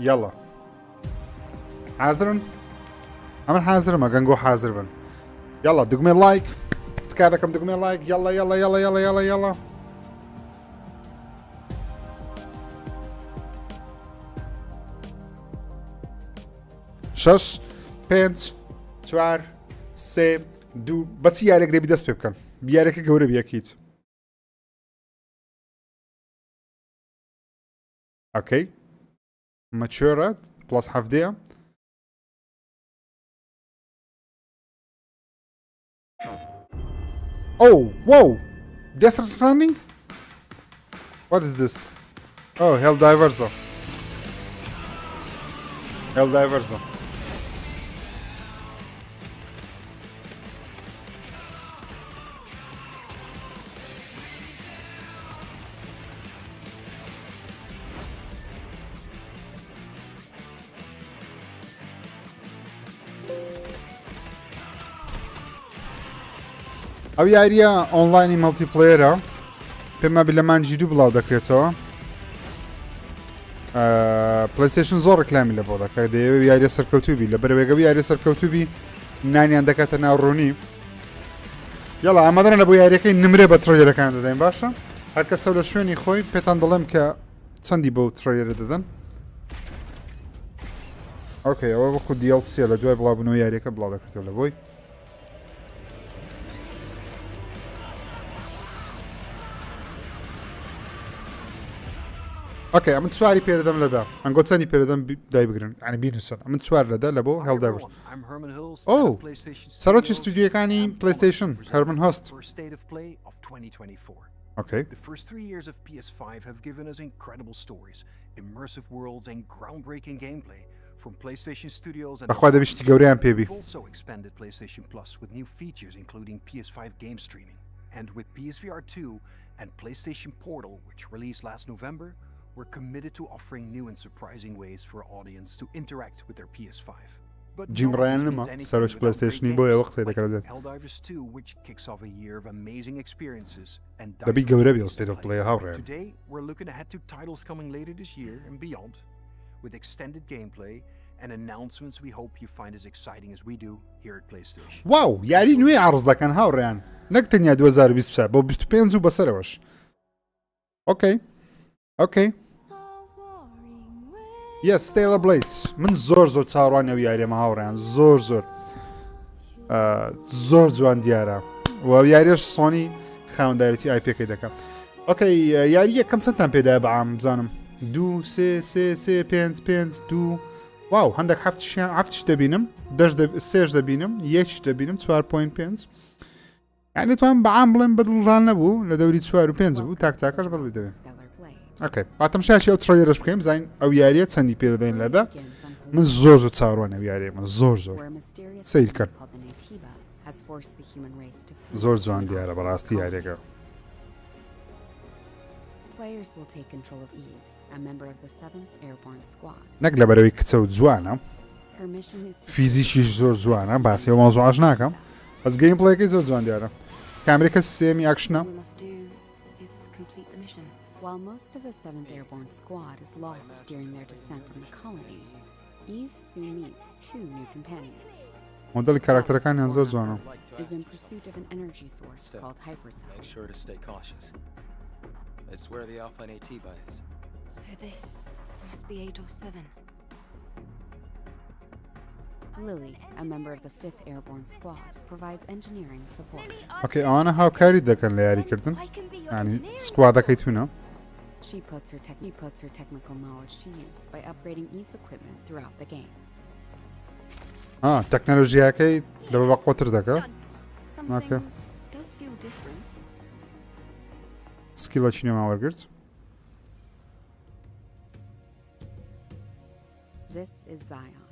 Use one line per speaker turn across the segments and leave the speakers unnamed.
يلا حاضرن أمر حاضر ما جنجو حاضر بن يلا دقمي لايك تكادكم دقمي لايك يلا يلا يلا يلا يلا يلا شش پنج چوار سه دو بس یارێک دەبی دەست پێ بکەن بیارێکە گەورە بیەکیت اوكي ماتشورة بلس حفدية Oh, whoa! Death Stranding? What is this? Oh, Helldiverso. Helldiverso. ئەو یاریە ئۆنلاینی مەڵتیپلەیەرە پێم وابێ لە مانجی دوو بڵاو دەکرێتەوە پلەیستەیشن زۆر ڕکلامی لە بۆ دەکات دەیەوێت یاریە سەرکەوتوو بی لە بەرەوێگەوی یاریە سەرکەوتوو بی نانیان دەکاتە ناو ڕوونی یاڵا ئامادەرە لە بۆ یاریەکەی نمرێ بە ترۆیلەکان دەدەین باشە هەر کەسە لە شوێنی خۆی پێتان دەڵێم کە چەندی بەو ترۆیلە دەدەن ئۆکەی ئەوە وەکو DLC لە دوای بڵاوبوونەوە یاریەکە بڵاو دەکرێتەوە لە بۆی اوكي من سواري بيردم لدا انقول ثاني بيردم داي بقرن يعني بينسون من سوار لدا لبو هيل دايفرز اوه ساروتش استوديو كاني بلاي ستيشن هيرمان هوست Okay.
The first 3 years of PS5 have given us incredible stories, immersive worlds and groundbreaking gameplay from PlayStation Studios and
we've
also expanded PlayStation Plus with new features including PS5 game streaming. And with PSVR 2 and PlayStation Portal, which released last November, we're committed to offering new and surprising ways for our audience to interact with their PS5. But
Jim Ryan سروش PlayStation boy وقت هذا كذا.
Helldivers 2, which kicks off a year of amazing experiences and
the big Gabriel state of play how
Today we're looking ahead to titles coming later this year and beyond with extended gameplay and announcements we hope you find as exciting as we do here at PlayStation.
واو يعني نوي عرض لكن هاوريان نكتنيا 2027 بو 25 وبسروش. اوكي اوكي Yes, Stellar Blades. من زور تساوروان أو ياري ما هاوريان زور جوان ديارة و ياريش سوني خاون دايرتي اي بي كي دكا. اوكي ياري كم سنة بيدا بعام بزانم 2 سي بينز 2 واو عندك حفتش دبينم سيج دبينم يش دبينم 2.5 يعني توان بعام بلن بدل ران نبو لدوري 2.5 بو تاكاش بدل دبين اوكي بعتم شاشي او تريلرش بكيم زين او ياريه تسندي بيدا بين لدا من زور تساورون او ياريه من زور سير كان زور زوان ديارة براستي ياريه نقله بروي كتسو زوانا فيزيكي زور زوانا بس هو موضوعش ناكم بس جيم بلاي كي زور زوان ديارة كامريكا سيمي اكشنا
While most of the 7th Airborne Squad is lost during their descent from the colony, Eve soon meets 2 new companions.
Model character kan yazor zwana.
Is in pursuit of an energy source called hypercell.
Make sure to stay cautious. It's where the Alpha and AT-BA is.
So this must be 807.
Lily, a member of the 5th Airborne Squad, provides engineering support.
Okay, أنا how carried ده كان لياري كردن. يعني squad كيتونا.
She puts her technical knowledge to use by upgrading Eve's equipment throughout the game.
تكنولوجيا كي لو بقى قطر دكا.
Something does feel different.
Skill أشيني ما ورقت.
This is Zion,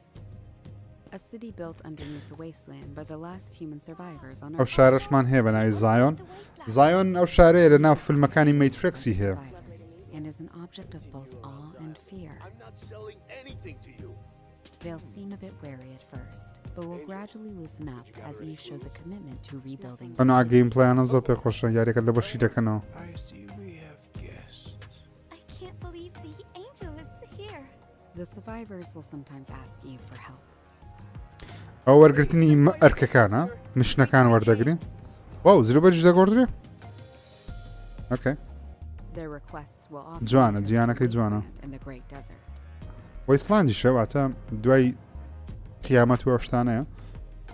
a city built underneath the wasteland by the last human survivors on Earth.
أو شارش من هي بناي زايون أو شارع لنا في المكان ماتريكسي هي.
And is an object of both awe and fear.
I'm not selling anything to you.
They'll seem a bit wary at first, but will gradually loosen up as Eve shows a commitment to rebuilding.
أنا gameplay أنا زور بخوش يعني كده بشي دكانو.
I see we have guests.
I can't believe the angel is here.
The survivors will sometimes ask Eve for help.
ئەو وەرگرتنی ئەرکەکانە مشنەکان وەردەگرین واو زیرۆ بەرج دەگۆڕدرێ ئۆکەی
Their requests will often
جوانە
be
جیانەکەی
to
جوانە
land in the Great Desert.
وەیسلاندی شەواتە دوای قیامەت و ئەوشتانەیە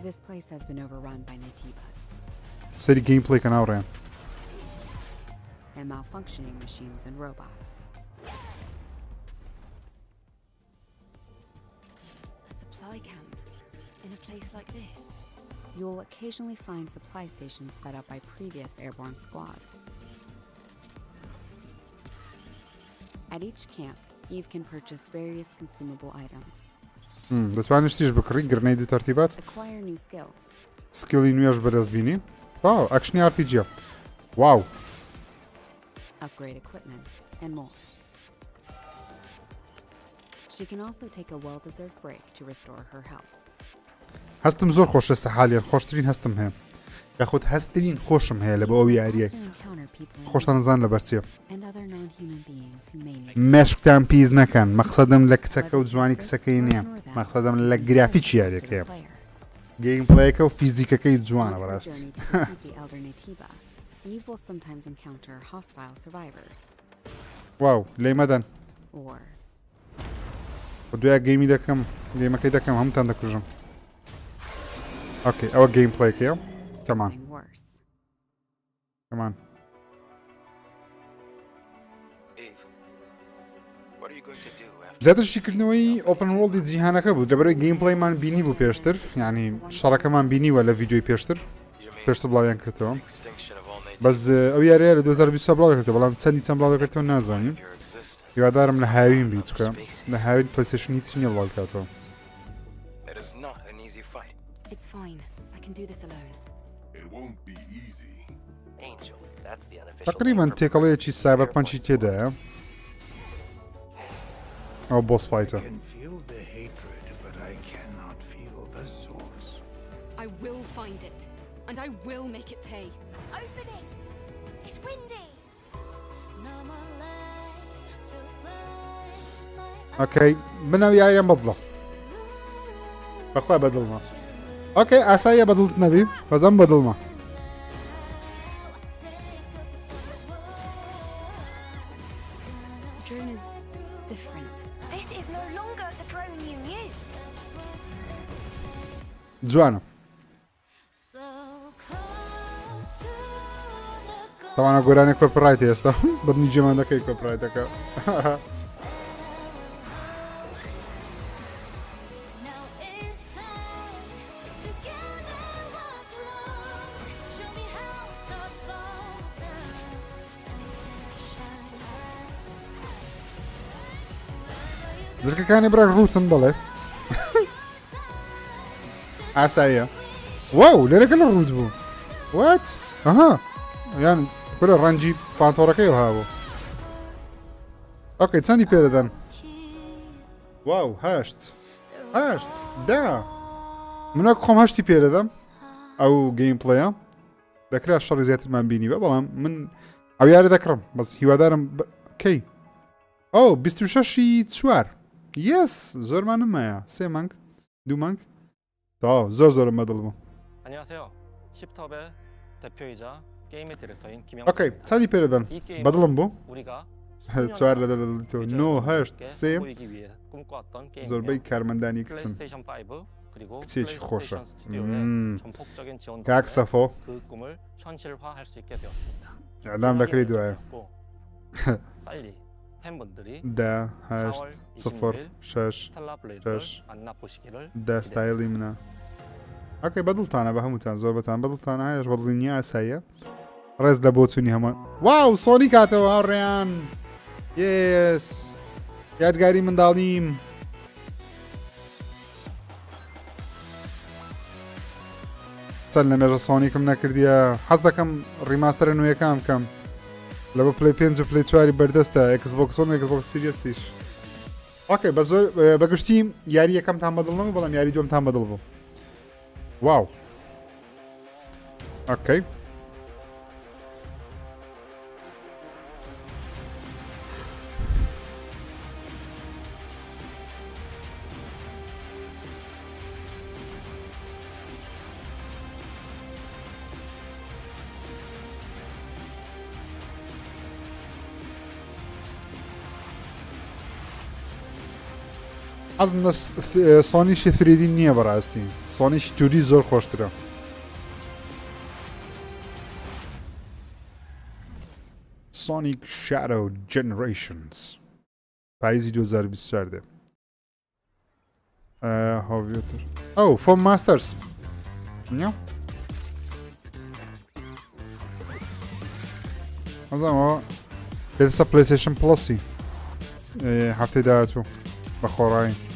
This place has been overrun by Netibas
سەری گەیم پڵێکە ناوڕێن
and malfunctioning machines and robots.
A supply camp in a place like this.
You'll occasionally find supply stations set up by previous airborne squads. At each camp, Eve can purchase various consumable items,
دەتوانێت شتیش بکڕی گرنەی دوو تەرتیبات
acquire new skills,
سکیلی نوێش بەدەستبینی واو ئەکشنی RPG واو
upgrade equipment, and more. She can also take a well-deserved break to restore her health.
هەستم زۆر خۆش ئێستا حالیان خۆشترین هەستم هەیە یاخود هەستترین خۆشم هەیە لە بە ئەو یاریە
Often encounter people in
خۆشتان نزان لە بەرچیە
and other non-human beings who may need
مەشکتان پیس نەکەن مەقسەدەم لە کچەکە و جوانی کچەکەی نییە مەقسەدەم لە گرافیکی
to the
یاریەکەیە
player.
گەیم پڵەیەکە و فیزیکەکەی جوانە
On her
بەڕاستی
journey to defeat the Elder Netiba, Eve will sometimes encounter hostile survivors,
واو لێی مەدەن
or
بە دوای گەیمی دەکەم گەیمەکەی دەکەم هەمووتان دەکوژم ئۆکەی ئەوە گەیم پڵەیەکەیە کەمان
something worse.
کەمان
Eve, what are you going to do after?
زیاتر شیکردنەوەی ئۆپن وۆڵدی جیهانەکە بوو لەبەرەوەی گەیم پڵەیمان بینی بوو پێشتر یعنی شەڕەکەمان بینیوە لە ڤیدیۆی پێشتر
You mean
پێشتر بڵاویان کردەوە
extinction of all nature
بەس ئەو یاریە لە 2020 بڵاو دەکردەوە بەڵام چەندی چەند بڵاو دەکردەوە نازانیم
of your existence?
هیوادارم لە هاوین بیت چکە لە هاوین پلەیستەیشن هیچی نییە بڵاو بکاتەوە
It is not an easy fight.
It's fine. I can do this alone.
It won't be easy.
Angel, that's the unofficial
تقریبا
name for
تێکەڵەیەکی سایبەرپەنچی تێدایە ئەو بۆس فایتە
I can feel the hatred, but I cannot feel the source.
I will find it, and I will make it pay.
Opening! It's windy!
ئۆکەی بنەو یاریان بەدڵە بەخوای بەدڵمە ئۆکەی ئاساییە بەدڵت نەبی بەزەم بەدڵمە
The drone is different.
This is no longer the drone you knew.
جوانە تەوانە گۆرانی کۆپڕایتی ئێستا بەدنی جێمان دەکەی کۆپڕایتەکە زرکەکانی برا ڕوتن بڵێ ئاساییە واو لێرەکە لە ڕوت بوو وات ئەها یان کورە ڕەنجی پانتۆڕەکەی و هابوو ئۆکەی چەندی پێدەدەن واو هەشت دا منە خۆم هەشتی پێدەدەم ئەو گەیم پڵەیە دەکرا شەڕی زیاترمان بینی بە بەڵام من ئەو یارە دەکڕم بەس هیوادارم کەی ئەو 26 چوار یەس زۆرمان نمایە 3 مانگ 2 مانگ تا زۆرم بەدڵ بوو
안녕하세요. 10텁의 대표이자 게임의 디렉터인 김영.
ئۆکەی چەندی پێدەدەن
이 게임은
بەدڵم بوو
우리가
چوار لە دەدەڵێتەوە 9 3
보이기 위해 꿈꿔왔던
زۆربەی
게임이며
کارمەندانی کچن
플레이스테이션 5 그리고
그치,
플레이스테이션
호셔.
스튜디오의 전폭적인 지원
کاک
덕분에
سەفۆ
그 꿈을 현실화할 수 있게 되었습니다.
ئەدام دەکری دوایە
빨리 팬분들이
دا هەشت
4월
سفر
26일
6
스텔라 블레이드를
شش.
만나보시기를
دا ستایلی منە ئۆکەی بەدڵتانە بە هەمووتان زۆر بەتان بەدڵتانە هەیەش بەدڵی نییە ئاساییە ڕێز لە بۆ چوونی هەمان واو سۆنی کاتەوە هاوڕێیان یس یادگاری منداڵیم چەند لە مێژە سۆنیکم نەکردیە حەز دەکەم ڕیماستەرە نوێیەکان بکەم لە بە پلی 5 و پلی 4 بەردەستە ئەکسبۆکس وان و ئەکسبۆکس سیریەسیش ئۆکەی بە زۆر بەگشتی یاری یەکەمتان بەدڵ نەبوو بەڵام یاری دووەمتان بەدڵ بوو واو ئۆکەی حەزم لە سۆنیشی 3D نییە بەڕاستی سۆنیشی 2D زۆر خۆشترە Sonic Shadow Generations پاییزی 2024 هاویوتر ئەو فۆم ماستەرس نیە ئەزانەوە پێدەسە پلەیستەیشن پڵەسی هەفتەی داهاتوو بە خۆڕایی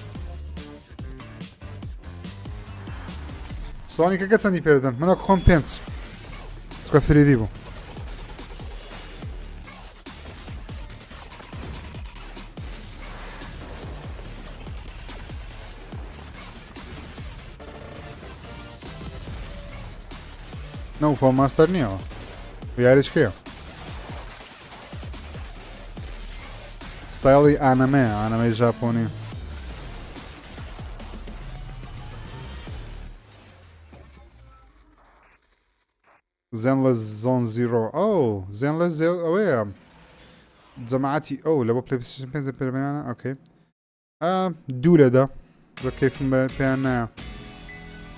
سۆنیکەکە چەندی پێدەدەن منە خۆم 5 چکە 3D بوو نە فۆم ماستەر نییەوە یاریچکەیە ستایڵی ئانەمەی ژاپۆنی زێن لە زۆن زیرۆ ئەو زێن لە ئەوەیە جەماعەتی ئەو لە بۆ پلەیستەیشن 5 پێرمێنانە ئۆکەی دوو لەدا بە کەیفم بە پێیان نایە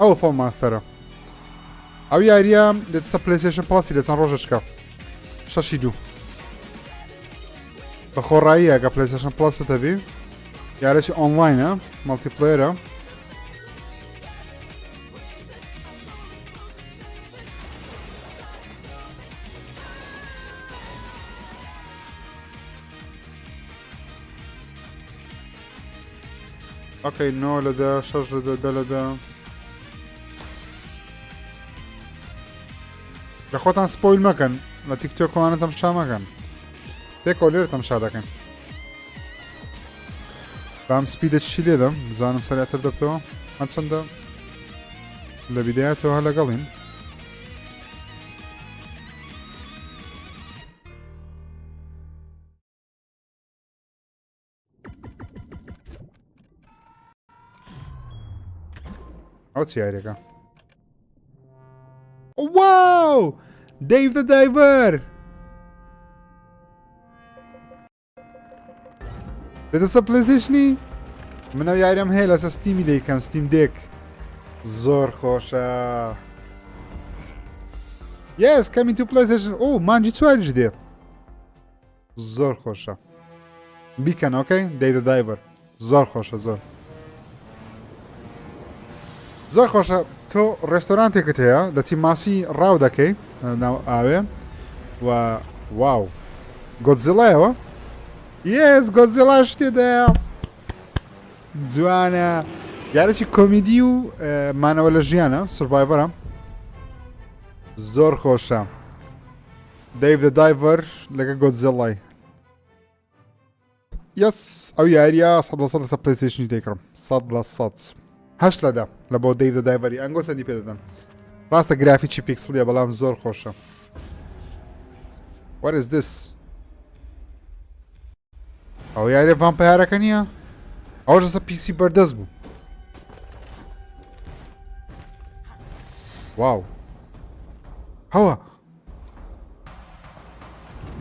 ئەو فۆم ماستەرە ئەو یاریە دەچە پلەیستەیشن پڵەسی لە چەند ڕۆژەشکە 6/2 بە خۆڕایی ئەگە پلەیستەیشن پڵەست هەبی یارێکی ئۆنلاینە مەڵتیپلەیەرە ئۆکەی 9 لەدا 6 لەدا 10 لەدا لە خۆتان سپۆیل مەکەن لە تیکتۆکەوانە تەماشا مەکەن پێکەوە لێرە تەماشا دەکەن بام سپیدە چی لێدەم بزانم سەراتر دەبتەوە هەر چەندە لە بیدایەتەوە هە لەگەڵین ئەو چ یاریەکە واو Dave the Diver دەدەسە پلەیستەیشنی منە یاریم هەیە لەسە ستیمی دەیکەم ستیم دێک زۆر خۆشە Yes coming to PlayStation ئەو مانجی چواریش دێ زۆر خۆشە بیکەن ئۆکەی Dave the Diver زۆر خۆشە زۆر خۆشە تۆ ڕێستۆرانتێکت هەیە دەچی ماسی ڕاو دەکەی ناو ئاوێ و واو گۆتزیلایەوە یس گۆتزیلاش تێدایە جوانە یارێکی کۆمیدی و مانەوە لە ژیانە سڤایڤەرە زۆر خۆشە Dave the Diver لەگە گۆتزیلای یس ئەو یاریە 100% لەسەر پلەیستەیشنی تێکڕم 100% هەشت لەدا لە بۆ Dave the Diver ئەنگۆ چەندی پێدەدەن ڕاستە گرافیکی پیکسلیە بەڵام زۆر خۆشە What is this ئەو یاریە ڤامپایرەکە نییە ئەوش لەسەر PC بەردەست بوو واو هەوە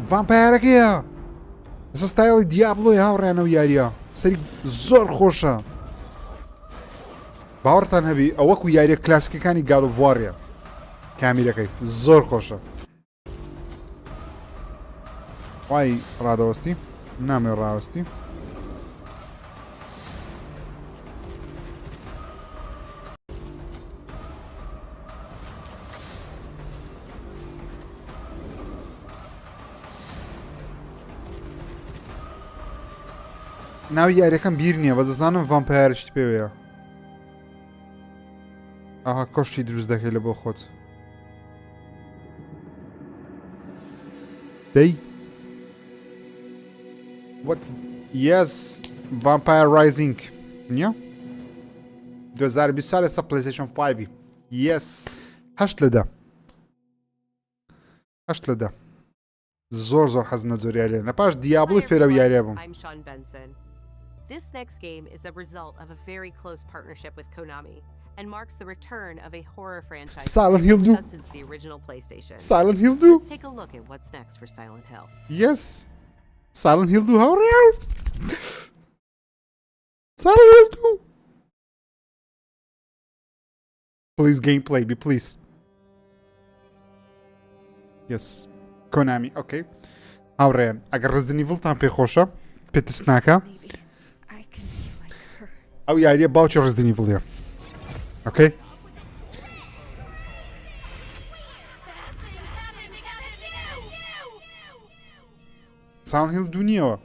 ڤامپایرەکەیە لەسەر ستایڵی دیابلۆی هاوڕێنە و یاریە سەری زۆر خۆشە باوەڕتان هەبی ئەو وەکو یاریە کلاسیکەکانی گال و ڤواڕیە کامیرەکەی زۆر خۆشە وای ڕادەوەستی نامێ ڕاوەستی ناوی یاریەکەم بیر نییە بە دەزانم ڤامپایرشتی پێوەیە ئاها کۆشتی دروست دەکەی لە بۆ خۆت دەی What yes Vampire Rising نییە 2024 لەسەر PlayStation 5 yes 8 لەدا زۆر حەزم لە جۆر یاریە لە پاش دیابڵی فێرە و یاریە بووم
This next game is a result of a very close partnership with Konami and marks the return of a horror franchise
Silent Hill 2
since the original PlayStation.
Silent Hill 2
Let's take a look at what's next for Silent Hill.
Yes Silent Hill 2 هاوڕێ Silent Hill 2! Please gameplay me, please. Yes. Konami, okay. هاوڕێن ئەگەر ڕزدنی ڤڵتان پێخۆشە پێتست ناکە ئەو یاریە باوکی ڕزدنی ڤڵیە ئۆکەی ساوند هیل دوو نییەوە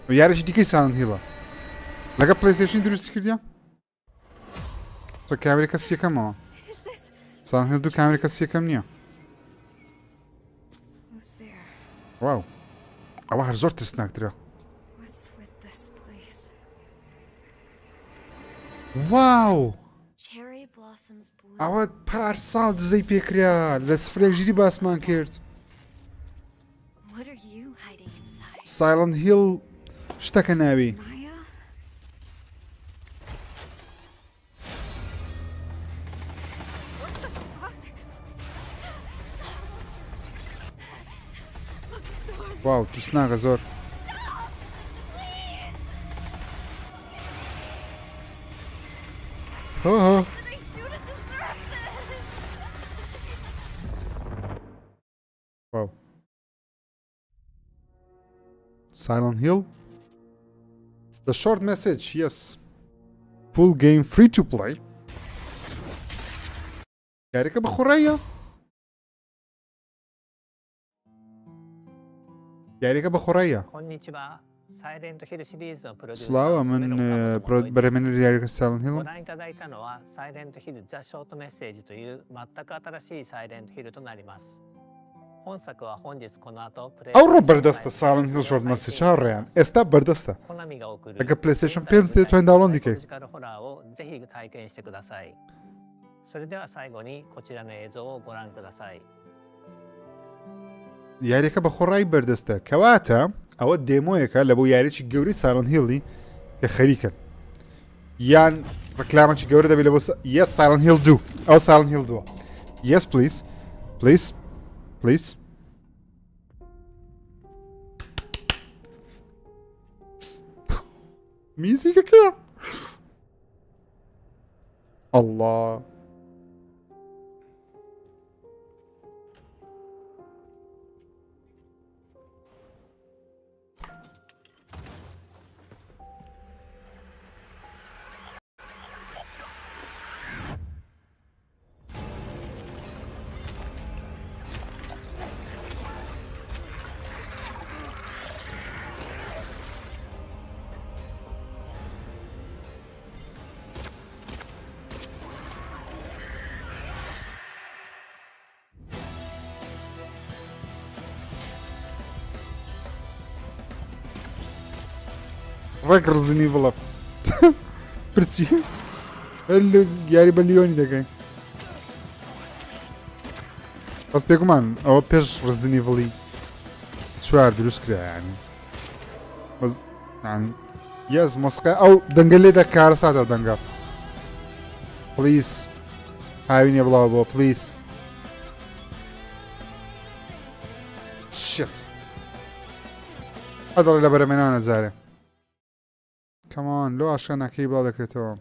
یاریشی دیکەی ساوند هیلە لەگە پلەیستەیشن دروستی کردیە تۆ کامێرە کەسی یەکەمەوە ساوند هیل دوو کامێرە کەسی یەکەم نییە واو ئەوە هەر زۆر ترسناکترە واو ئەوە پارساڵ دزەی پێکرا لە سفرێک ژیری باسمان کرد سایلەنت هیل شتەکە ناوی واو ترسناکە زۆر هۆ واو Silent Hill the short message yes full game free to play یاریەکە بەخۆڕایە یاریەکە بەخۆڕایە سلاوە من بەرەمێنەر یاریەکە Silent Hill ئەو ڕۆ بەردەستە Silent Hill short message چاڕێیان ئێستا بەردەستە ئەگە پلەیستەیشن 5 دێت توانین داوڵۆن دیکەی یاریەکە بە خۆڕایی بەردەستە کەواتە ئەوە دێمۆیەکە لە بۆ یاریی گەوری Silent Hill کە خەریکن یان ڕکلامەکی گەورە دەبێت لە بۆ yes Silent Hill 2 ئەو Silent Hill 2 yes please please please میزیکەکە الله ڕێک ڕزنی بڵە پرچی یاری بە لیۆنی دەکەین بەس پێگومان ئەوە پێش ڕزدنی ڤڵی چوار دروست کرایانی بەس یەس مۆسقا ئەو دەنگە لێدا کارە ساتە دەنگە پلیس هاوینێ بڵاو بۆ پلیس شت ئەدەڵی لە بەرەمێنانە جارێ کەمان لۆ ئاشکا ناکەی بڵاو دەکرێتەوە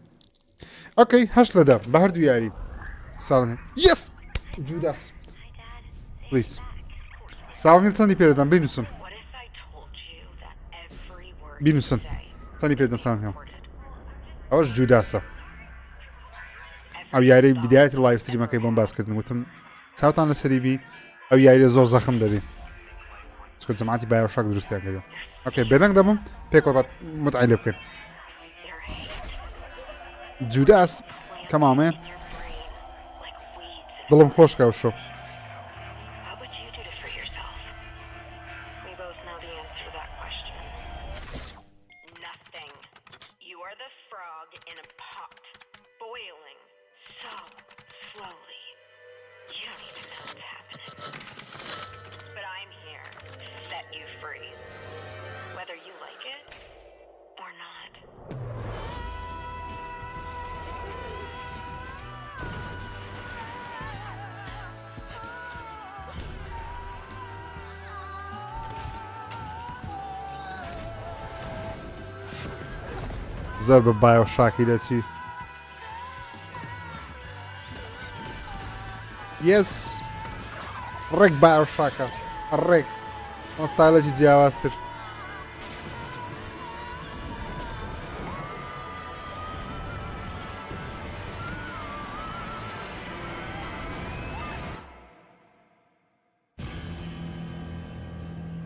ئۆکەی هەشت لەدە بە هەردوو یاری ساڵن یەس جوداس پلیس ساڵن چەندی پێدەدەم بینوسن بینوسن چەندی پێدەن ساڵن هێڵ ئەوەش جوداسە ئەو یاری بیدایەتی لایڤ ستریمەکەی بۆم باسکردن وتم چاوتان لەسەری بی ئەو یاریە زۆر زەخم دەبێ چکە جەماعەتی بایۆشاک دروستیان کردێ ئۆکەی بێدەنگ دەبم پێکەوە متعی لێ بکەین جوداس کەمامێ دڵم خۆشکە ئەو شۆ زۆر بە بایە و شاکی دەچی یەس ڕێک بایە و شاکە ڕێک ئەستالەکی جیاوازتر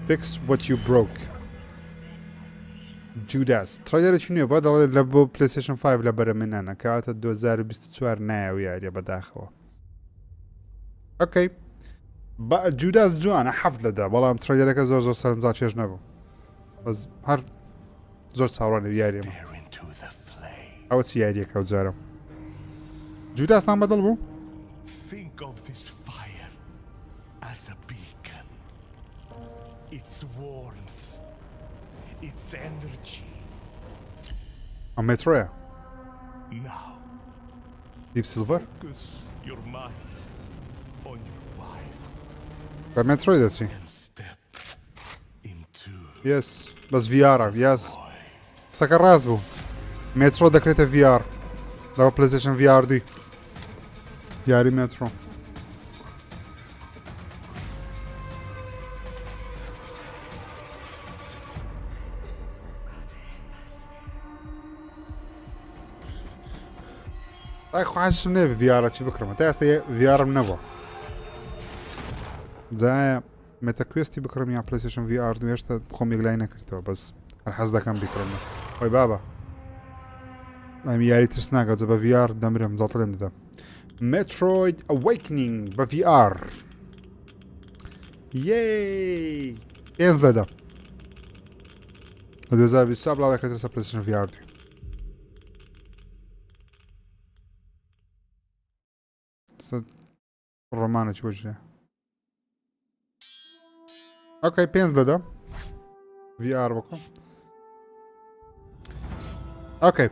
Fix what you broke. Judas. تڕێدەرێکی نوێ بۆ دەڵێت لە بۆ پلەیستەیشن 5 لە بەرە منانە کەواتە 2024 نایەوە یاریە بەداخەوە. ئۆکەی. جوداس جوانە حەفت لەدا بەڵام تڕێدەرەکە زۆر زۆر سەرنجا چێژ نەبوو. بەس هەر زۆر چاوەڕوانی یاریەمە. ئەوە چی یاریەکە ئەو جارە. جوداس نام بەدڵ بوو؟
Think of this fire as a beacon. Its warmth, its energy.
ئەم مێترۆیە.
Now,
دیپ سیلڤەر؟
focus your mind on your wife
بە مێترۆی دەچی.
and step into
یەس بەس VRە یەس. قسەکە ڕاست بوو. مێترۆ دەکرێتە VR. لەوە پلەیستەیشن VR 2. یاری مێترۆ. ئای خواشم نێ VRە چی بکڕمە تا ئێستا VRم نەبووە. جایە مێتەکوێستی بکڕم یا پلەیستەیشن VR 2 هێشتا خۆم یەکلای نەکردەوە بەس هەر حەز دەکەم بیکڕمە. خۆی بابە. ئەم یاری ترس ناکات جە بە VR دەمرم جەڵتەرێن دەدەم. Metroid Awakening بە VR. یێی! 5 لەدا. لە 2024 بڵاو دەکرێتەوە سەر پلەیستەیشن VR 2. ڕۆمانە چی وەژێ. ئۆکەی 5 لەدا. VR بکەم. ئۆکەی.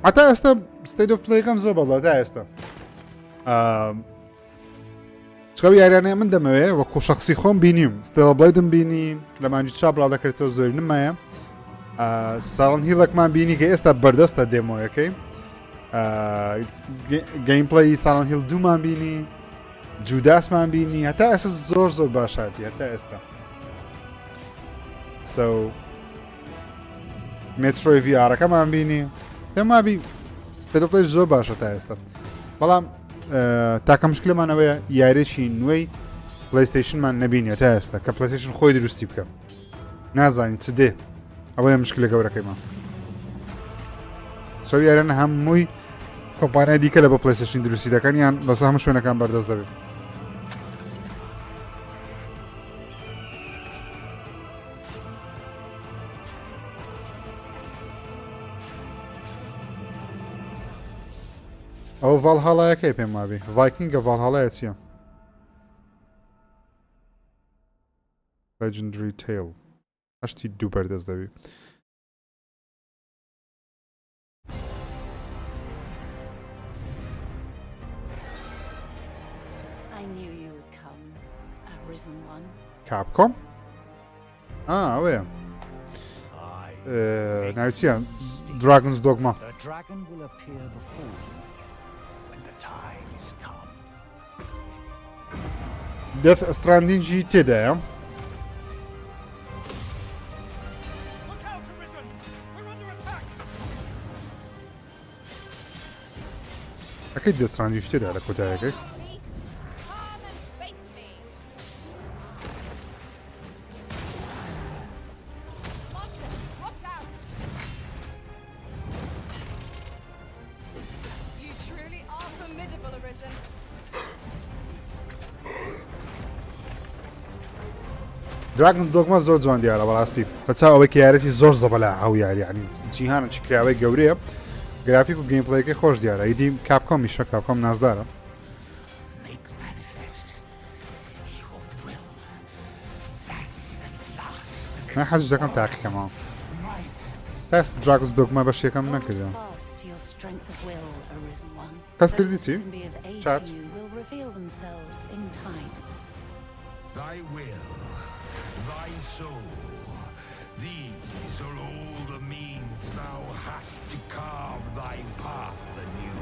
هەتا ئێستا ستەیت ئۆف پلەیەکەم زۆر بەڵا تا ئێستا. چکە یاریانەیە من دەمەوێ وەکو شەخسی خۆم بینیم ستێڵ بڵێدم بینی لە مانجی چا بڵاو دەکرێتەوە زۆری نمایە. ساڵن هیلەکمان بینی کە ئێستا بەردەستە دێمۆیەکەی. گەیمپڵی ساڵن هیل 2مان بینی جوداسمان بینی هەتا ئێستا زۆر زۆر باشاتی هەتا ئێستا مێترۆی VRەکەمان بینی پێم وابی پێدەڵی زۆر باشە تا ئێستا بەڵام تاکە مشکلمانەوەیە یاریێکی نوێی پلەیستەیشنمان نەبینێت تا ئێستا کە پلەیستەیشن خۆی دروستی بکەم نازانی چ دێ ئەوەیە مشکلە گەورەکەیمان سۆ یاریانە هەمووی کۆمپانیای دیکە لە بە پلەیستەیشن دروستی دەکەن یان بەسە هەموو شوێنەکان بەردەست دەبێت ئەو ڤالهاڵایەکەی پێم وابی ڤایکینگە ڤالهاڵایە چییە؟ Legendary Tale هەشتی دوو بەردەست دەبی کاپکۆم؟ ئەوەیە ناوی چییە؟ دراگنز دۆگما دێت ستراندینگی تێدایە ئەکەی دێت ستراندینگی تێدا لە کۆتایەکەی دراگن دۆگما زۆر جوان دیارە بەڕاستی بەچاو ئەوەی کە یارێکی زۆر زەبەلا ئەو یاری ینی جیهانێکی کراوەی گەورەیە گرافیک و گەیمپڵەیەکەی خۆش دیارە ئیدی کاپکۆم میشە کاپکۆم نازدارە من حەز دەکەم تاقیکەمەوە تاست دراگن دۆگما بەشێکەم نەکردم کەس کردی چی؟ چات؟
Thy will, thy soul, These are all the means thou hast to carve thy path anew.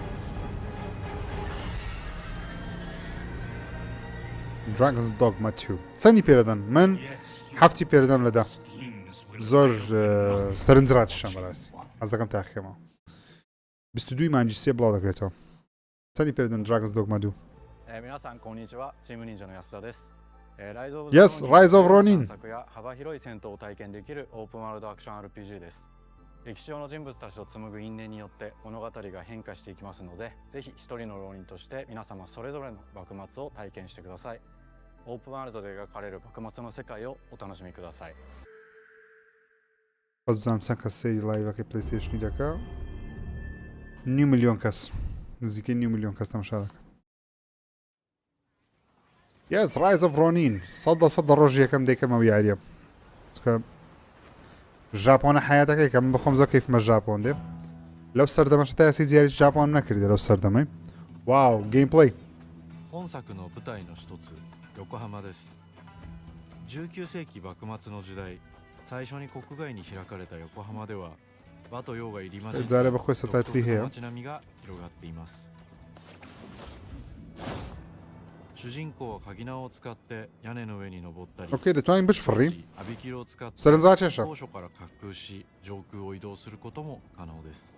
Dragon's Dogma 2 چەندی پێدەدەن من هەفتی پێدەدەم لە 10 زۆر سەرنجڕاتشم بەڕاستی ئەس دەکەم تاقیەمەوە 22 مانجی 3 بڵاو دەکرێتەوە چەندی پێدەدەن Dragon's Dogma 2
皆さんこんにちはチーム忍者の安田です
Yes, Rise of Ronin
作や幅広い戦闘を体験できるオープンワールドアクション RPG です歴史上の人物たちと紡ぐ因縁によって物語が変化していきますのでぜひ一人の浪人として皆様それぞれの幕末を体験してくださいオープンワールドで描かれる幕末の世界をお楽しみください
بەس بزانم چەند کەس سەیری لایڤەکەی پلەیستەیشنی دەکا 9 ملیۆن کەس نزیکەی 9 ملیۆن کەس تەماشا دەکەن Yes, Rise of Ronin صد ڕۆژ یەکەم دەیکەمەوە یاریە چکە ژاپۆنە حیاتەکەی کە من بخۆم زۆر کەیفمە ژاپۆن دێ لەو سەردەمەش تا یاسی زیاری ژاپۆن نەکردی لەو سەردەمەی واو گیم پلی
本作の舞台の一つ横浜です19世紀幕末の時代最初に国外に開かれた横浜では和と洋が入り混じった独特な街並みが広がっています主人公は鍵縄を使って屋根の上に登ったり
اوكي دەتوانین بشفڕین
アビキルを使って
سەرنجا چێشە
高所から滑空し上空を移動することも可能です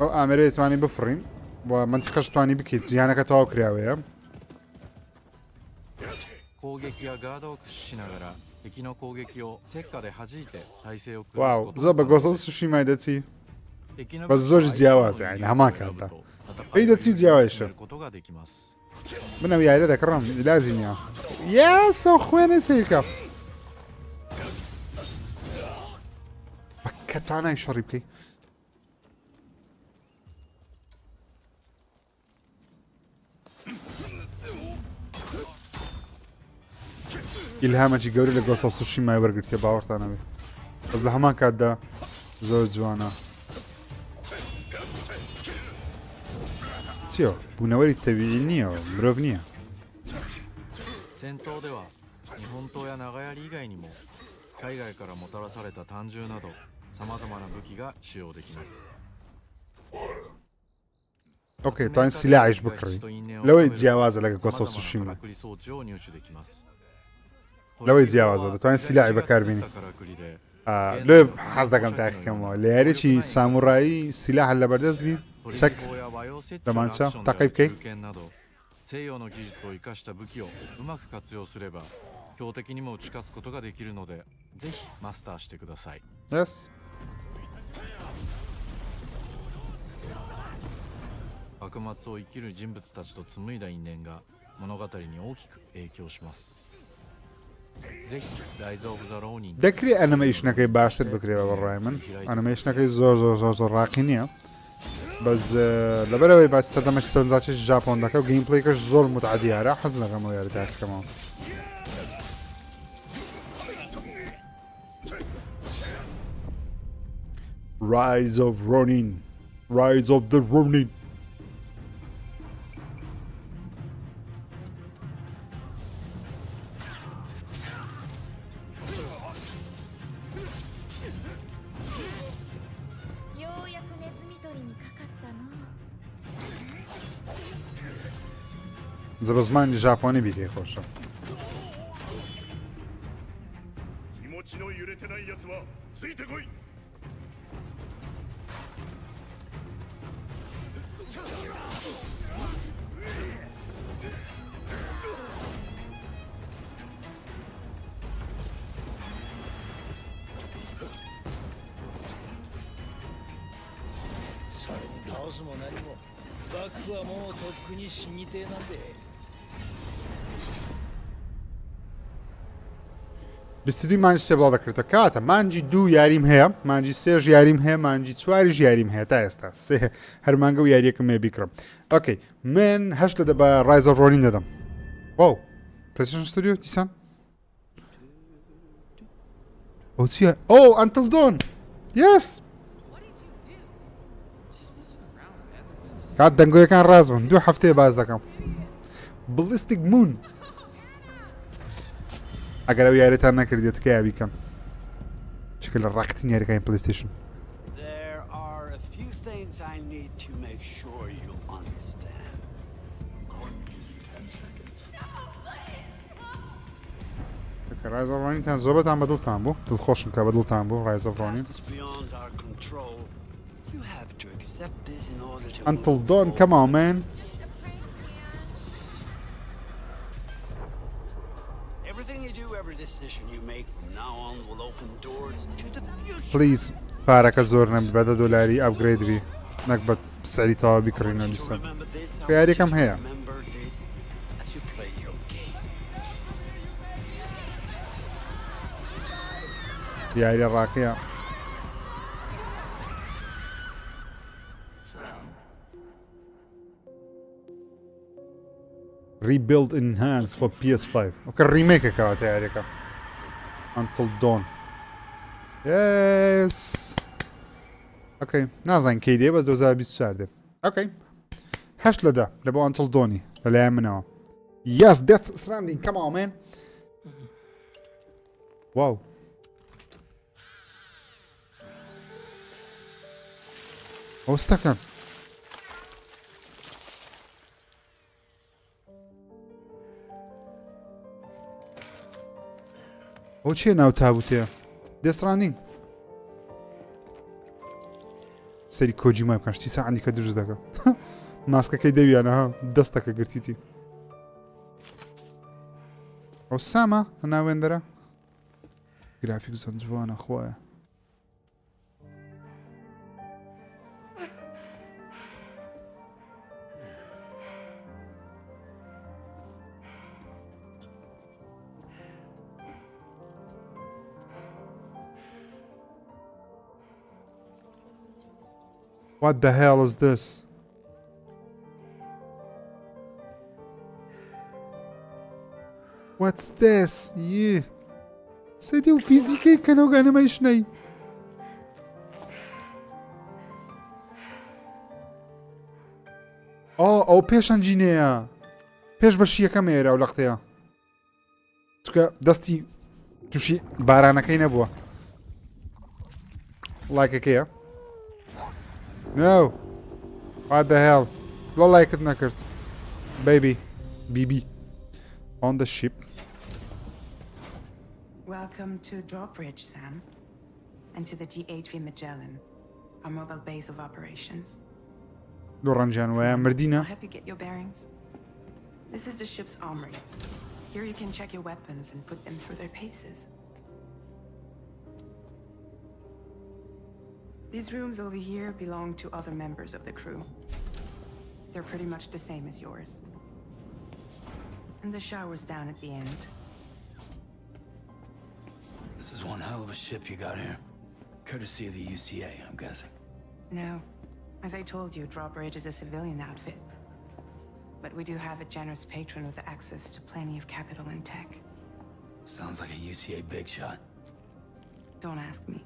ئەو ئامێرە دەتوانین بفڕین و منتیقەش توانی بکەیت جیهانەکە تەواو کراوەیە
攻撃やガードを駆使しながら敵の攻撃を石火で弾いて体勢を崩す
واو
こと
زۆر بە گۆسە سوشیمای دەچی بەس زۆرش جیاوازە یعنی هەمان کاتدا ئەی دەچی و جیاوایشە
ことができます
منەوە یارە دەکڕم لازی نییە یاسە خوێنە سیرکە بەکە تانای شەڕی بکەی ئیلهامەکی گەورە لە گۆسە سوشیمای وەرگرتیە باوەڕتانەوێ بەس لە هەمان کاتدا زۆر جوانە چیە بوونەوەری تەویعی نییە مرۆڤ نییە
戦闘では日本刀や長槍以外にも海外からもたらされた短銃などさまざまな武器が使用できます
اوكي توانین سلاحش بکڕی لەوەی جیاوازە لەگە گۆسە سوشیما لەوەی جیاوازە دەتوانین سلاحی بەکاربێنی لێ حەز دەکەم تاقیکەمەوە لە یاریی سامورایی سلاح لە بەردەست بی چەک دەمانچە تاقی بکەیت
西洋の技術を生かした武器をうまく活用すれば標的にも打ち勝つことができるのでぜひマスターしてください
Yes
幕末を生きる人物たちと紡いだ因縁が物語に大きく影響しますぜひライズ・オブ・ザ・ローニン
دەکرێت ئەنیمەیشنەکەی باشتر بکرێەوە بەڕای من ئەنیمەیشنەکەی زۆر ڕاقی نییە بەس لەبەرەوەی باسی سەردەمەش سەرنجاچێکی ژاپۆن دەکە و گەیمپلەیکەش زۆر متعەدیارە حەز دەکەمەوە یاری تاقیکەمەوە Rise of Ronin Rise of the Ronin زە بە زمانی ژاپۆنی بیکەی خۆشە
気持ちの揺れてないやつはついてこい
それに倒すも何も幕府はもうとっくに死にてえなんで
22 مانجی سێ بڵاو دەکرێتە کاتە مانجی 2 یاریم هەیە مانجی 3 یاریم هەیە مانجی 4 یاریم هەیە تا ئێستا سێ هەرمانگە و یاریەکەم هەیە بیکڕم ئۆکەی من هەشت دەدە بە Rise of Ronin دەدەم واو PlayStation Studio دیسان ئەو چییە ئەو Until Dawn Yes کات دەنگۆیەکان ڕاست بوون 2 هەفتەیە باز دەکەم Ballistic Moon ئەگەر ئەو یاریتان نەکردێت تکە یا بیکەم چکە لە ڕاکتنی یاریەکانی پلەیستەیشن.
There are a few things I need to make sure you'll understand.
ڕایز ئۆف ڕۆنینتان زۆربەتان بەدڵتان بوو دڵخۆشم کە بەدڵتان بوو ڕایز ئۆف ڕۆنین. Until Dawn, come on, man.
Everything you do, every decision you make from now on will open doors to the future.
Please, پارەکە زۆر نەبێت بەدە دۆلاری ئەپگرێد بی نەک بە سەری تەواو بیکڕینە دیسە. یاریەکەم هەیە. یاریە ڕاکەیە. Rebuild Enhance for PS5. Okay, remake کەواتە یاریەکە. Until Dawn. Yes. Okay. نازانین کەی دێ بەس 2024 دێ. Okay. 8 لە 10 لە بۆ Until Dawnی لەلایەن منەوە. Yes, Death Stranding. Come on, man. Wow. ئەوستەکەن. ئەو چیە ناو تابوتەیە؟ Death Stranding. سەری کۆجیما بکەن شتی سەعەندی کە دروست دەکە. ماسکەکەی دەویانە ها دەستەکە گرتیتی. ئەو سامە لە ناوێندەرە؟ گرافیک زەن جوانە خۆیە. What the hell is this? What's this? Yeah. سەری و فیزیکەی کەنەوگانەمەی شنەی. ئەو پێشەنجینەیە. پێش بەشی یەکەم ئێرە ئەو لەختەیە. چونکە دەستی تووشی بارانەکەی نەبووە. لایکەکەیە. No. What the hell? Lo like it nakert. Baby. BB. On the ship.
Welcome to Drawbridge, Sam. And to the ZHEER Magellan, our mobile base of operations.
Loranjan wa Merdina.
I'll help you get your bearings. This is the ship's armory. Here you can check your weapons and put them through their paces. These rooms over here belong to other members of the crew. They're pretty much the same as yours. And the shower's down at the end.
This is one hell of a ship you got here. Courtesy of the UCA, I'm guessing.
No. As I told you, Drawbridge is a civilian outfit. But we do have a generous patron with access to plenty of capital and tech.
Sounds like a UCA big shot.
Don't ask me.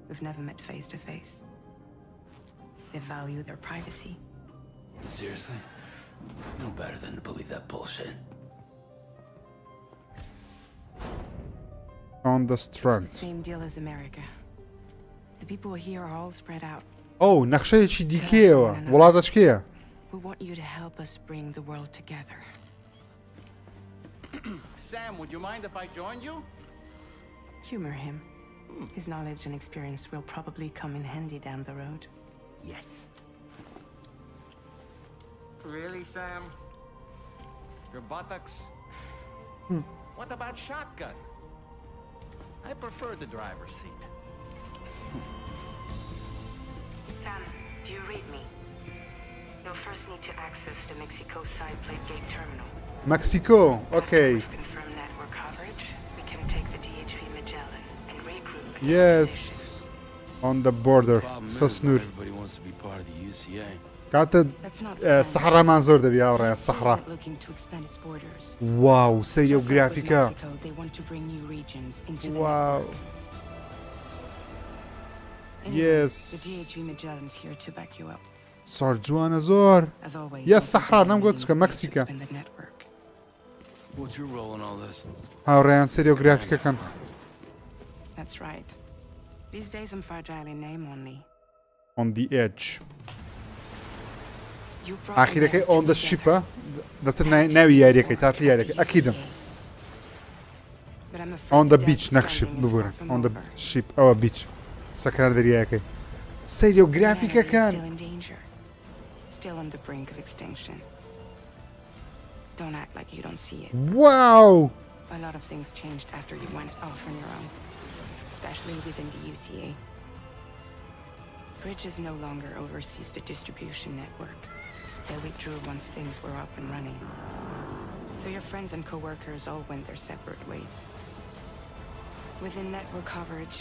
We've never met face to face. They value their privacy.
Seriously? No better than to believe that bullshit.
On the Strand.
It's the same deal as America. The people here are all spread out.
Oh, نەخشەیەکی دیکەیەوە. وڵاتەچکەیە.
We want you to help us bring the world together.
Sam, would you mind if I joined you?
Humor him. His knowledge and experience will probably come in handy down the road.
Yes. Really, Sam? Your buttocks? What about shotgun? I prefer the driver's seat.
Sam, do you read me? You'll first need to access the Mexico side plate gate terminal.
Mexico, okay.
Confirm network coverage. We can take the ZHEER Magellan and regroup.
Yes. On the border. سەسنوور. کاتە سەحرامان زۆر دەبی هاوڕێ سەحرا. واو سەیە و گرافیکە. واو. Yes. زۆر جوانە زۆر. Yes سەحرا نەمگوت چکە مەکسیکە.
What's your role in all this?
هاوڕێیان سەری و گرافیکەکەن.
That's right. These days I'm fragile in name only.
On the edge.
You
ئاخیرەکەی on the shipە دەتر ناوی یاریەکەی تاتلی یاریەکەی ئەکیدم. On the beach نەخشب ببورن. On the ship ئەوە beach. سەکرار دەریایەکەی. سەیرە و گرافیکەکان.
Still on the brink of extinction. Don't act like you don't see it.
Wow!
A lot of things changed after you went off on your own, especially within the UCA. Bridges no longer oversees the distribution network. They withdrew once things were up and running. So your friends and co-workers all went their separate ways. Within network coverage,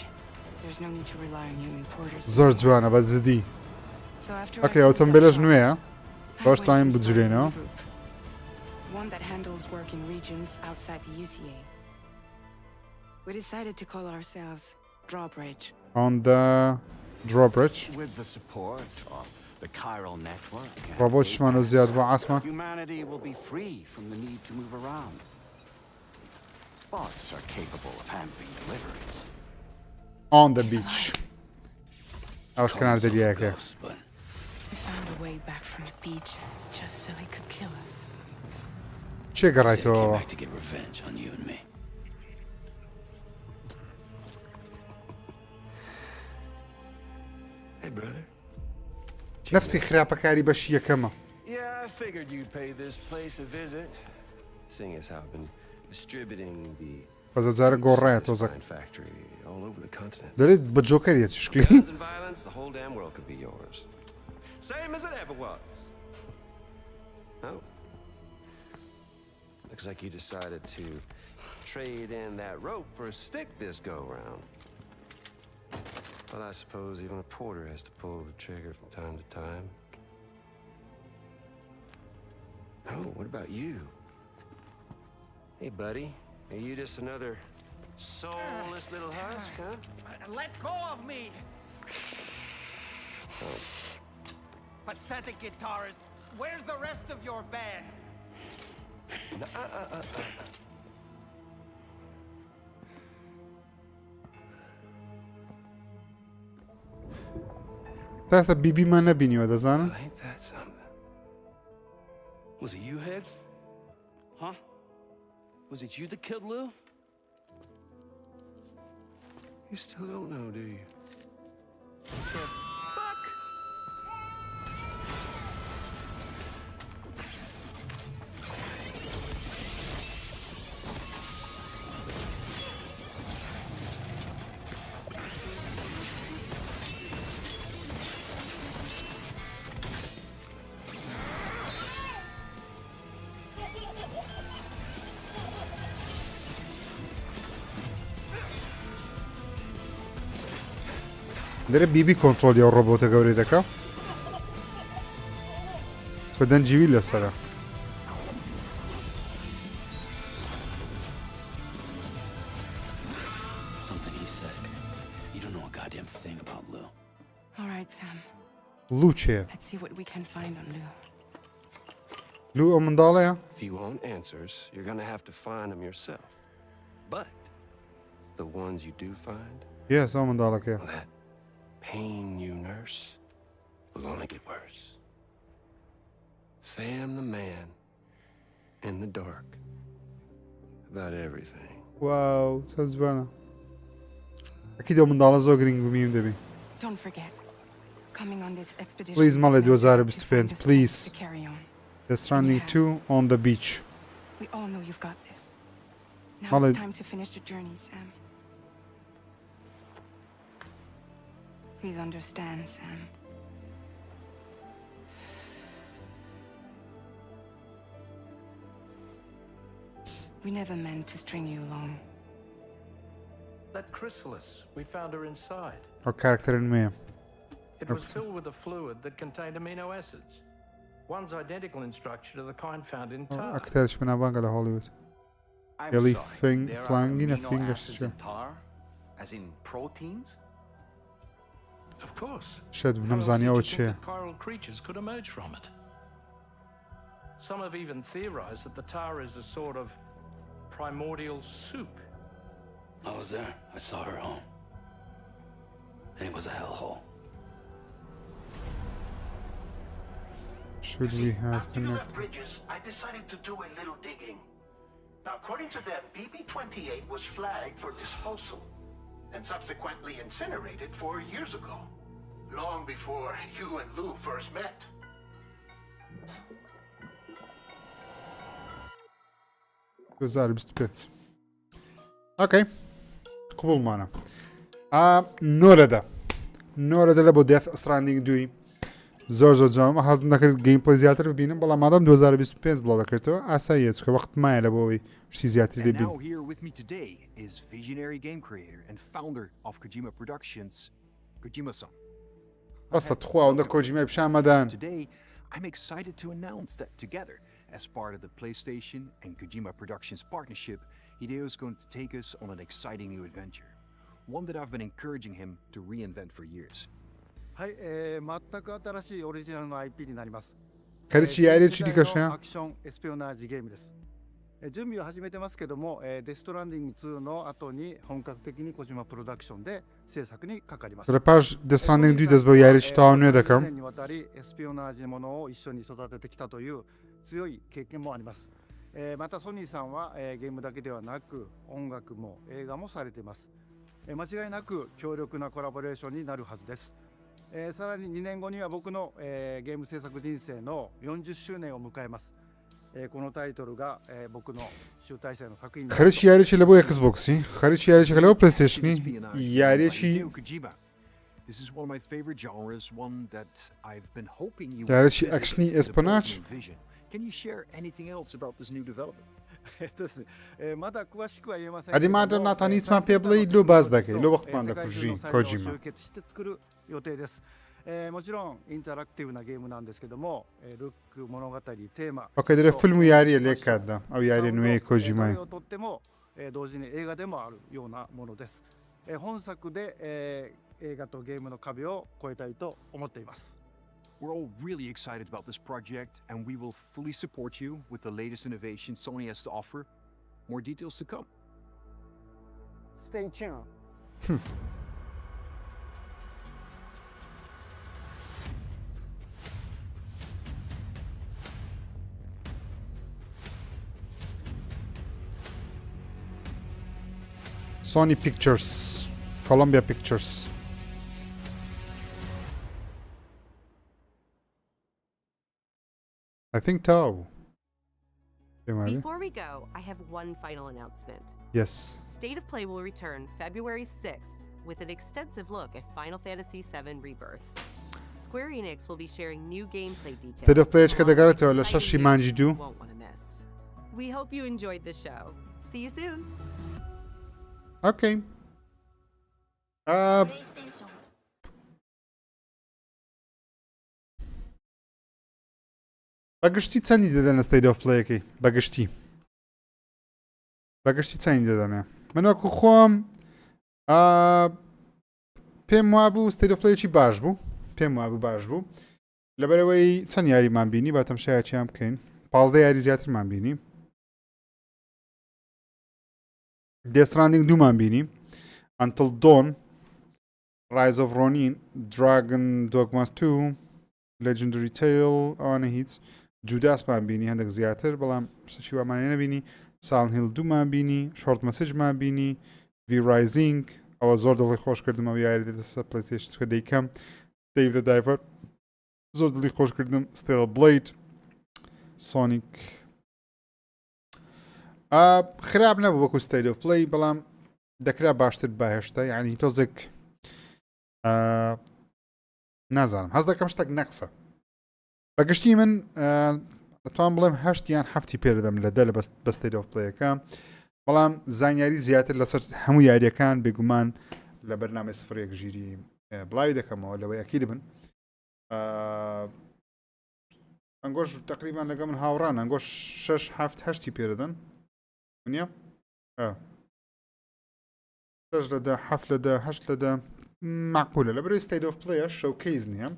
there's no need to rely on human porters.
زۆر جوانە بە زدی. ئۆکەی ئۆتۆمبیلەش نوێیە. بەش تایم بجورێنەوە.
One that handles work in regions outside the UCA. We decided to call ourselves Drawbridge.
On the drawbridge.
With the support of the chiral network,
ڕۆبۆتشمان و زیاد بۆ عاسمان.
humanity will be free from the need to move around. Bots are capable of handling deliveries.
On the beach. ئەوش کەنار دەریایەکە.
We found a way back from the beach just so he could kill us.
چێ گەڕایتەوە؟
To get revenge on you and me. Hey brother.
نفسی خراپەکاری بەشی یەکەمە.
Yeah, I figured you'd pay this place a visit, seeing as how I've been distributing the
بەزە جارە گۆڕایە تۆزەک.
factory all over the continent.
دەرێت بە جۆکەریەت شکلی.
Guns and violence, the whole damn world could be yours. Same as it ever was. Oh. Looks like you decided to trade in that rope for a stick this go-round. Well, I suppose even a porter has to pull the trigger from time to time. Oh, what about you? Hey, buddy. Are you just another soulless little husk, huh?
Let go of me!
Oh.
Pathetic guitarist! Where's the rest of your band?
تاسە بیبیمان نەبینیوە دەزانم.
Ain't that something? Was it you, Heads?
Huh?
Was it you that killed Lou? You still don't know, do you?
دەرێ بیبی کۆنتڕۆلی ئەو ڕۆبۆتە گەورەی دەکا. تۆ دەنجیوی لەسەرە.
Something he said. You don't know a goddamn thing about Lou.
All right, Sam.
لو چێ؟
Let's see what we can find on Lou.
لو ئەو منداڵەیە؟
If you want answers, you're gonna have to find them yourself. But the ones you do find,
yes, ئەو منداڵەکەیە.
that pain you nurse will only get worse. Sam the man in the dark about everything.
واو چە جوانە. ئەکید ئەو منداڵە زۆر گرنگ و میوم دەبی.
Don't forget, coming on this expedition.
Please مەڵێ 2025 please.
To carry on.
The Stranding 2 on the beach.
We all know you've got this. Now
مەڵێ
it's time to finish the journey, Sam. Please understand, Sam. We never meant to string you along.
That chrysalis, we found her inside.
ئەو کارکتەرن نوێیە.
It was filled with a fluid that contained amino acids. One's identical in structure to the kind found in tar.
ئەکتەرش بنابانگە لە هۆلیوود.
I'm
Yelly
sorry, there are
flanging a
amino
finger
acids
string.
in tar? As in proteins?
Of course.
شەد
How else
نەمزانیەوە
did you
چییە.
think that chiral creatures could emerge from it? Some have even theorized that the tar is a sort of primordial soup.
I was there. I saw her home. and it was a hellhole.
Should we have
After you left
connected?
Bridges, I decided to do a little digging. Now, according to them, BB-28 was flagged for disposal and subsequently incinerated 4 years ago, long before you and Lou first met.
اوكي قبول معنا نۆرەدە لە بۆ دێف ستراندینگ دوی زۆر جوان حەز نەکرد گەیم پڵی زیاتر ببینم بەڵام مادام 2025 بڵاو دەکرێتەوە ئاساییە چکە وەخت مایە لە بۆەوەی شتی زیاتر
And
لێ
now here with me today is visionary game creator and founder of Kojima Productions, Kojima-san.
بەسە تخوا ئەوەندە کۆجیمای پیشان مەدان.
Today, I'm excited to announce that together, as part of the PlayStation and Kojima Productions partnership, Hideo is going to take us on an exciting new adventure, one that I've been encouraging him to reinvent for years.
はい、全く新しいオリジナルの IP になります。
کەرچی یارێکی دیکەشە
アクションエスピオナージゲームです。準備を始めてますけども、デストランディング2の後に本格的に小島プロダクションで制作にかかります。
لە پاش دەستراندنگ دوی دەست بە یاریی تاوا نوێ دەکەم.
年にわたりエスピオナージものを一緒に育ててきたという強い経験もあります。またソニーさんは、ゲームだけではなく音楽も映画もされています。間違いなく強力なコラボレーションになるはずです。さらに2年後には僕の、ゲーム制作人生の40周年を迎えます。このタイトルが、僕の集大成の作品です。
خەریکی یاریێکی لە بۆ Xboxی خەریکی یاریێکە لەوە پلەیستێشنی یاریێکی
This is one of my favorite genres, one that I've been hoping you
یاریێکی
would
ئەکشنی
visit the
ئێسپەناچ.
Bosnian vision. Can you share anything else about this new development?
ですね、まだ詳しくは言えません
ئەدی مادەم ناتانیسمان پێ بڵێ لۆ باز دەکەی لۆ وەختمان دەکوژی کۆجیما.
集結して作る予定です。もちろんインタラクティブなゲームなんですけども、ルック物語テーマ
ئەوکە دەرە فیلم و یاریە لێک کاتدا ئەو یاریە نوێی کۆجیمای.
とっても同時に映画でもあるようなものです。本作で映画とゲームの壁を越えたいと思っています。
We're all really excited about this project, and we will fully support you with the latest innovation Sony has to offer. More details to come.
Stay tuned.
Sony Pictures, Columbia Pictures. I think Tao.
Before we go, I have one final announcement.
Yes.
State of Play will return February 6th with an extensive look at Final Fantasy VII Rebirth. Square Enix will be sharing new gameplay details.
State of Play دەگەڕێتەوە لە شەشی مانجی دوو.
Won't want to miss. We hope you enjoyed the show. See you soon.
Okay. بەگشتی چەندی دەدەنە State of Play-یەکەی بەگشتی چەندی دەدەنێ من وەکو خۆم پێم وابوو State of Play-یەکی باش بوو لەبەرەوەی چەند یاریمان بینی با تەمشایەکیان بکەین 15 یاری زیاترمان بینی Stranding 2مان بینی Until Dawn Rise of Ronin Dragon Dogma 2 Legendary Tale ئەوانە هیچ جوداسمان بینی هەندێک زیاتر بەڵام شتێکی وامانێ نەبینی Silent Hill 2مان بینی Short Messageمان بینی V Rising ئەوە زۆر دڵی خۆش کردم ئەو یاری دەسە PlayStation چکە دەیکەم Dave the Diver زۆر دڵی خۆش کردم Steel Blade Sonic خراپ نەبوو وەکو State of Play بەڵام دەکرا باشتر بەهێشتا یعنی تۆزێک نازانم هەز دەکەم شتێک نەقسە بەگشتی من دەتوانم بڵێم 8 یان 7 پێدەدەم لە 10 بە State of Play-یەکە بەڵام زانیاری زیاتر لەسەر هەموو یاریەکان بێگومان لە بەرنامەی سفرێک ژیری بڵاوی دەکەمەوە لەوەی ئەکی دەبن ئەنگۆش تقریبان لەگە من هاوڕان ئەنگۆش 6 7 8 پێدەدەن نییە 6 لە 10 7 لە 10 8 لە 10 معقولە لە بەرەوەی State of Play شەوکەیز نییە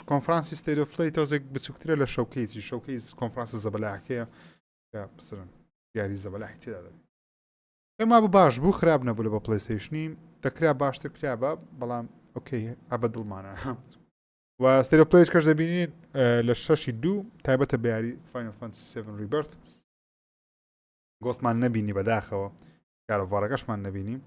کۆنفرانسی State of Play تۆزێک بچووکترە لە شەوکەیز کۆنفرانسە زەبەلاکەیە بسرن یاری زەبەلاحی تێدا دەبێت ئێمە باش بوو خراپ نەبوو لە بە PlayStation دەکرا باشتر کرابە بەڵام اوكي عبد المعنى وستيريو بلايز كاش دەبینین لە 6/2 تایبەتە بە یاری فاینل فانتسی 7 ریبرت گۆستمان نەبینی بەداخەوە گارۆڤارەکەشمان نەبینی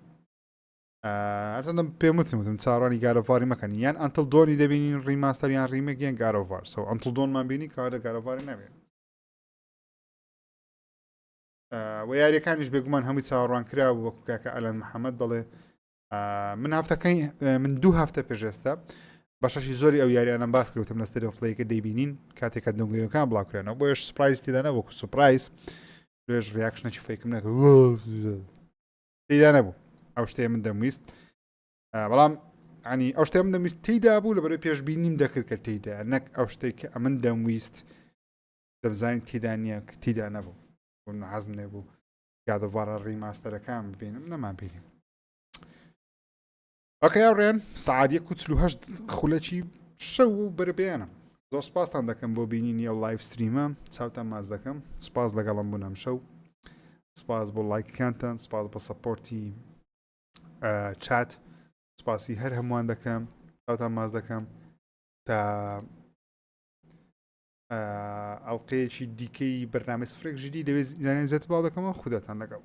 هەرچەندە پێم وتم چاڕانی گارۆڤاری مەکەن یان ئەنتڵ دۆنی دەبینین ڕیماستەر یان ڕیمێک یان گارۆڤار سەو ئەنتڵ دۆنمان بینی کاوە لە گارۆڤاری نەبێت و یاریەکانیش بێگومان هەمووی چاوەڕوان کراوە وەکو کاکە ئەلەن محەممەد دەڵێ من هەفتەکەی من 2 هەفتە پێشێستا بەشەشی زۆری ئەو یاریانە باس کردوتم لە ستێریۆپڵەیەکە دەیبینین کاتێکە دەنگەکان بڵاوکرێنەوە بۆیش سپرایز تێدا نەبوو سوپرایز لێژ ریاکشنێکی فێکم نەکە تێدا نەبوو ئەو شتێ من دەمویست بەڵام ینی ئەو شتێ من دەمویست تێدا بوو لە بەرەوەی پێشبینیم دەکرد کە تێدا نەک ئەو شتێک کە من دەمویست دەبزانین تێدا نییە کە تێدا نەبوو حەزم نێبوو گادەڤارە ڕیماستەرەکان ببینم نەمان بینیم ئەکە یاڕێن سعات 1:48 خولەکی شەو و بەرەبیانە زۆر سپاسان دەکەم بۆ بینینی ئەو لایڤ ستریمە چاوتان ماز دەکەم سپاس لەگەڵم بوونم شەو سپاس بۆ لایککانتان سپاس بۆ سەپۆرتی چات سپاسی هەر هەمووان دەکەم چاوتان ماز دەکەم تا ئەڵلقەیەکی دیکەی بەرنامە سفرێک ژیدی دەوێت زانین زێت باو دەکەمەوە خودەتان لەگەڵ